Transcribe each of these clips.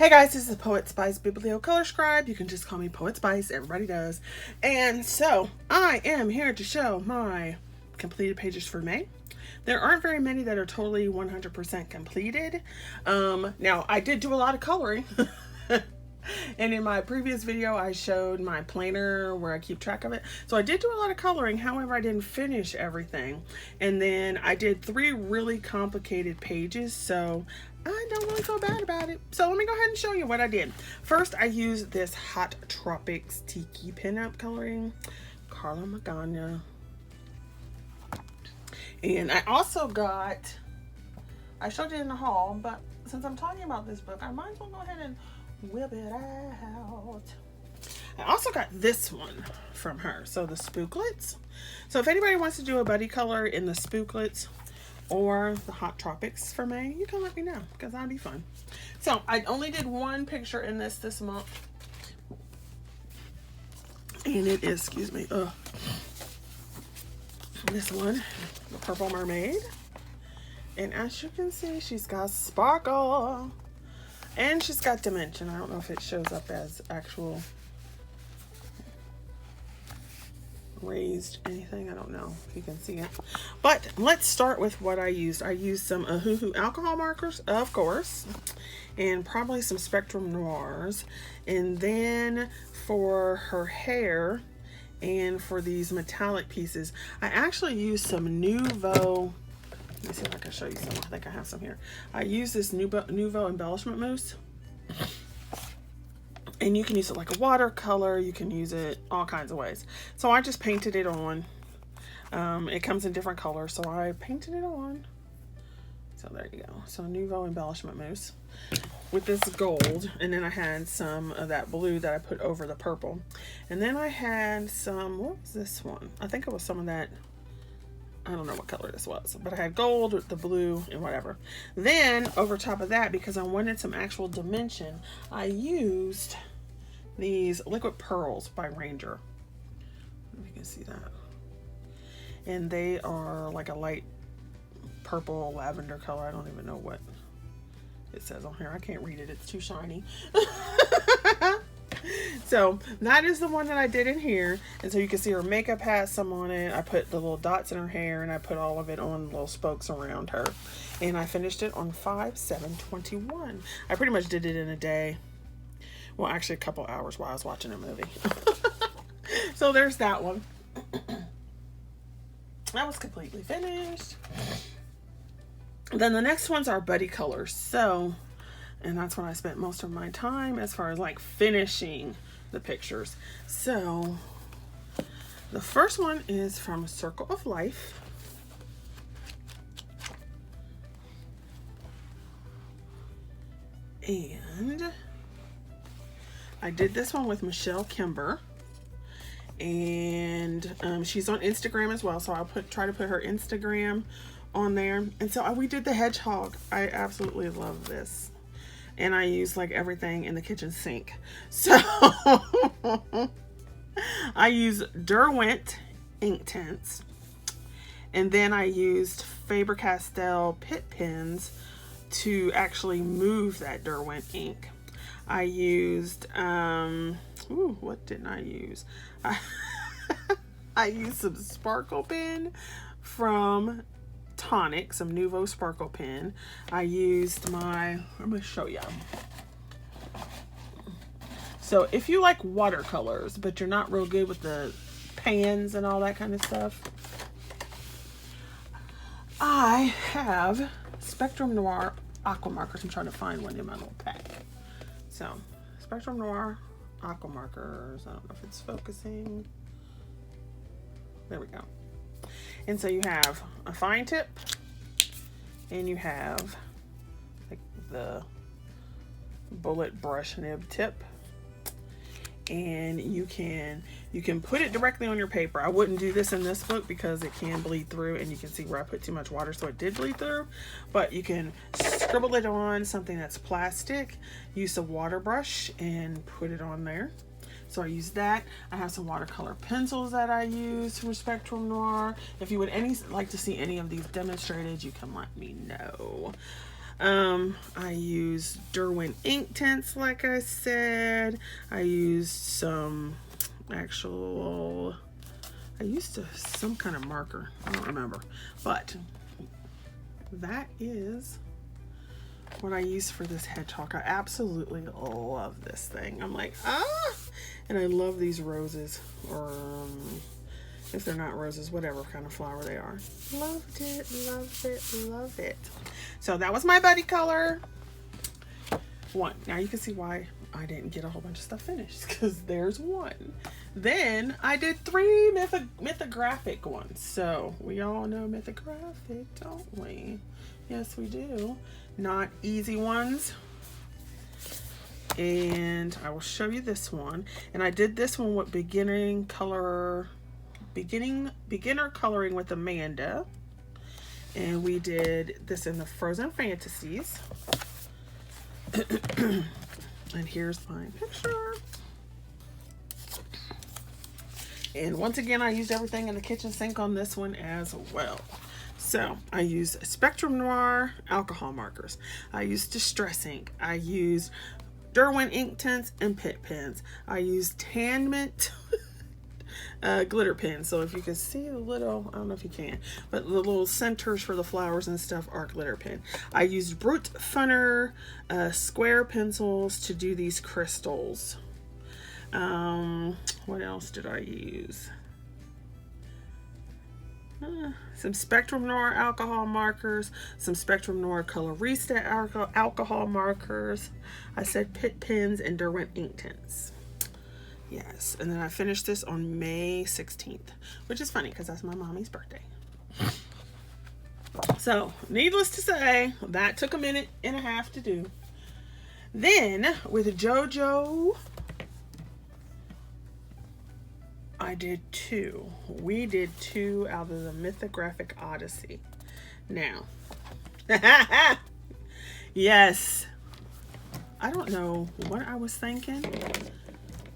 Hey guys, this is Poet Spice Biblio Color Scribe. You can just call me Poet Spice, everybody does. And so I am here to show my completed pages for May. There aren't very many that are totally 100% completed. Now I did do a lot of coloring. And in my previous video, I showed my planner where I keep track of it. So I did do a lot of coloring. However, I didn't finish everything. And then I did 3 really complicated pages. So I don't really feel bad about it. So let me go ahead and show you what I did. First, I used this Hot Tropics Tiki pinup coloring, Colormorphia. And I also got, I showed you in the haul, but since I'm talking about this book, I might as well go ahead and whip it out. I also got this one from her. So the Spooklets. So if anybody wants to do a buddy color in the Spooklets or the Hot Tropics for May, you can let me know because that'd be fun. So I only did one picture in this month. And it is, excuse me, this one, the Purple Mermaid. And as you can see, she's got sparkle. And she's got dimension. I don't know if it shows up as actual raised anything. I don't know if you can see it. But let's start with what I used. I used some Ohuhu alcohol markers, of course, and probably some Spectrum Noirs. And then for her hair and for these metallic pieces, I actually used some Nouveau. Let me see if I can show you some. I think I have some here. I use this Nouveau embellishment mousse. And you can use it like a watercolor. You can use it all kinds of ways. So I just painted it on. It comes in different colors. So I painted it on. So there you go. So Nouveau embellishment mousse with this gold. And then I had some of that blue that I put over the purple. And then I had some, what was this one? I think it was some of that, I don't know what color this was, but I had gold, the blue, and whatever. Then over top of that, because I wanted some actual dimension, I used these liquid pearls by Ranger. If you can see that. And they are like a light purple lavender color. I don't even know what it says on here. I can't read it. It's too shiny. So that is the one that I did in here. And so you can see her makeup has some on it. I put the little dots in her hair and I put all of it on little spokes around her. And I finished it on 5/7/21. I pretty much did it in a day. Well, actually a couple hours while I was watching a movie. So there's that one. That was completely finished. Then the next ones are buddy colors. So, and that's when I spent most of my time as far as like finishing the pictures. So the first one is from Circle of Life. And I did this one with Michelle Kimber. And she's on Instagram as well. So I'll try to put her Instagram on there. And so we did the hedgehog. I absolutely love this. And I use like everything in the kitchen sink. So I use Derwent ink tints. And then I used Faber-Castell Pitt pens to actually move that Derwent ink. I used, what didn't I use? I used some sparkle pen from Tonic, some Nouveau sparkle pen. I used I'm going to show you. So if you like watercolors, but you're not real good with the pans and all that kind of stuff, I have Spectrum Noir aqua markers. I'm trying to find one in my little pack. So Spectrum Noir aqua markers. I don't know if it's focusing. There we go. And so you have a fine tip and you have like the bullet brush nib tip, and you can put it directly on your paper. I wouldn't do this in this book because it can bleed through, and you can see where I put too much water, so it did bleed through. But you can scribble it on something that's plastic, use a water brush and put it on there. So I use that. I have some watercolor pencils that I use from Spectrum Noir. If you would like to see any of these demonstrated, you can let me know. I used Derwent ink tints, like I said. I used some actual, some kind of marker. I don't remember. But that is what I use for this hedgehog. I absolutely love this thing. I'm like, ah! And I love these roses, or if they're not roses, whatever kind of flower they are. Loved it, loved it, love it. So that was my buddy color one. Now you can see why I didn't get a whole bunch of stuff finished, because there's one. Then I did 3 mythographic ones. So we all know Mythographic, don't we? Yes, we do. Not easy ones. And I will show you this one. And I did this one with beginner coloring with Amanda. And we did this in the Frozen Fantasies. And here's my picture. And once again, I used everything in the kitchen sink on this one as well. So I used Spectrum Noir alcohol markers. I used Distress ink. I used Derwent ink tints and Pitt pens. I used Tan Mint glitter pens. So if you can see the little, I don't know if you can, but the little centers for the flowers and stuff are glitter pen. I used Brute Funner square pencils to do these crystals. What else did I use? Some Spectrum Noir alcohol markers, some Spectrum Noir Colorista alcohol markers. I said Pitt pens and Derwent ink tints. Yes, and then I finished this on May 16th, which is funny because that's my mommy's birthday. So, needless to say, that took a minute and a half to do. Then, with JoJo, I did 2. We did 2 out of the Mythographic Odyssey. Now, yes, I don't know what I was thinking,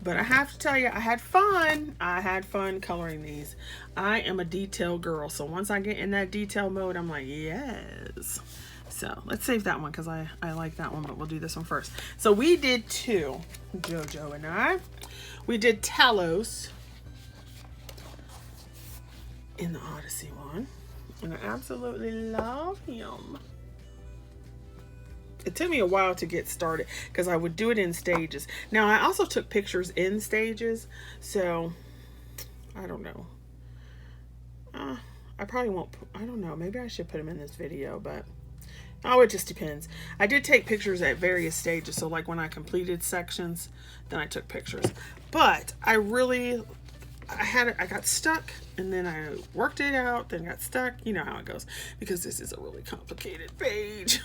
but I have to tell you, I had fun. I had fun coloring these. I am a detail girl, so once I get in that detail mode, I'm like, yes. So let's save that one because I like that one, but we'll do this one first. So we did 2, JoJo and I. We did Talos in the Odyssey one, and I absolutely love him. It took me a while to get started because I would do it in stages. Now I also took pictures in stages, so I don't know. I probably won't, I don't know, maybe I should put them in this video, but oh, it just depends. I did take pictures at various stages, so like when I completed sections, then I took pictures. But I got stuck, and then I worked it out, then got stuck. You know how it goes, because this is a really complicated page.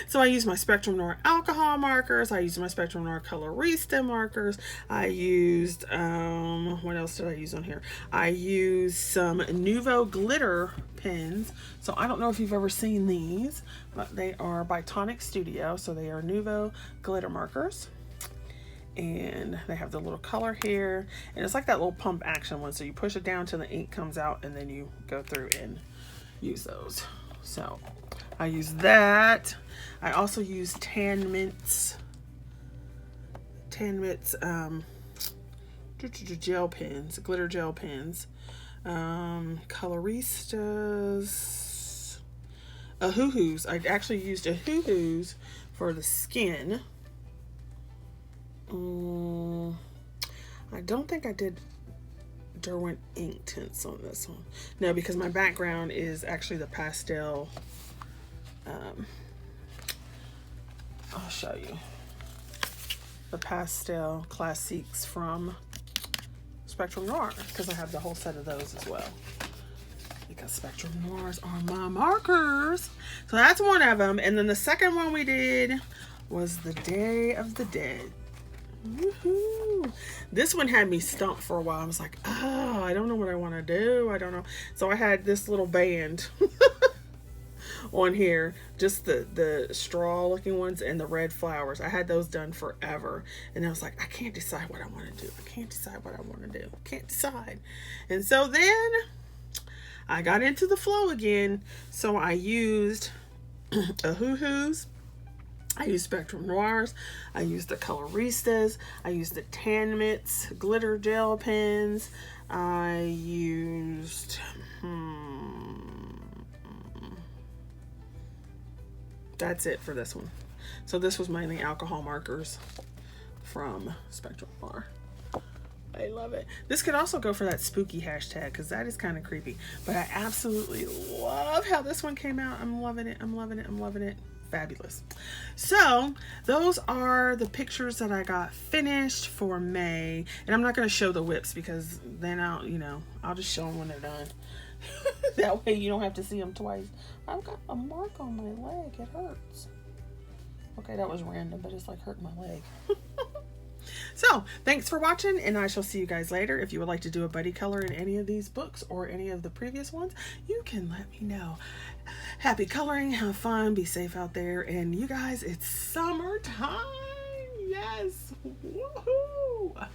So I used my Spectrum Noir alcohol markers. I used my Spectrum Noir Colorista markers. I used, what else did I use on here? I used some Nouveau glitter pens. So I don't know if you've ever seen these, but they are by Tonic Studio. So they are Nouveau glitter markers. And they have the little color here, and it's like that little pump action one, so you push it down till the ink comes out, and then you go through and use those. So I use that. I also use Tan Mint's gel pens, glitter gel pens, Coloristas, Hoo-Hoos. I actually used a Hoo-Hoos for the skin. I don't think I did Derwent ink tints on this one. No, because my background is actually the pastel. I'll show you. The pastel classiques from Spectrum Noir, because I have the whole set of those as well. Because Spectrum Noirs are my markers. So that's one of them. And then the second one we did was the Day of the Dead. Woohoo! This one had me stumped for a while. I was like, oh, I don't know what I want to do. I don't know. So I had this little band on here, just the straw looking ones and the red flowers. I had those done forever, and I was like, I can't decide what I want to do. I can't decide what I want to do. I can't decide. And so then I got into the flow again. So I used Ahoo-hoos. I use Spectrum Noirs. I use the Coloristas. I use the Tan Mitts glitter gel pens. I used... that's it for this one. So this was mainly alcohol markers from Spectrum Noir. I love it. This could also go for that spooky hashtag because that is kind of creepy. But I absolutely love how this one came out. I'm loving it. I'm loving it. I'm loving it. Fabulous. So those are the pictures that I got finished for May. And I'm not going to show the whips because then I'll just show them when they're done. That way you don't have to see them twice. I've got a mark on my leg. It hurts. Okay, that was random, but it's like hurting my leg. So, thanks for watching, and I shall see you guys later. If you would like to do a buddy color in any of these books or any of the previous ones, you can let me know. Happy coloring, have fun, be safe out there, and you guys, it's summertime! Yes! Woohoo!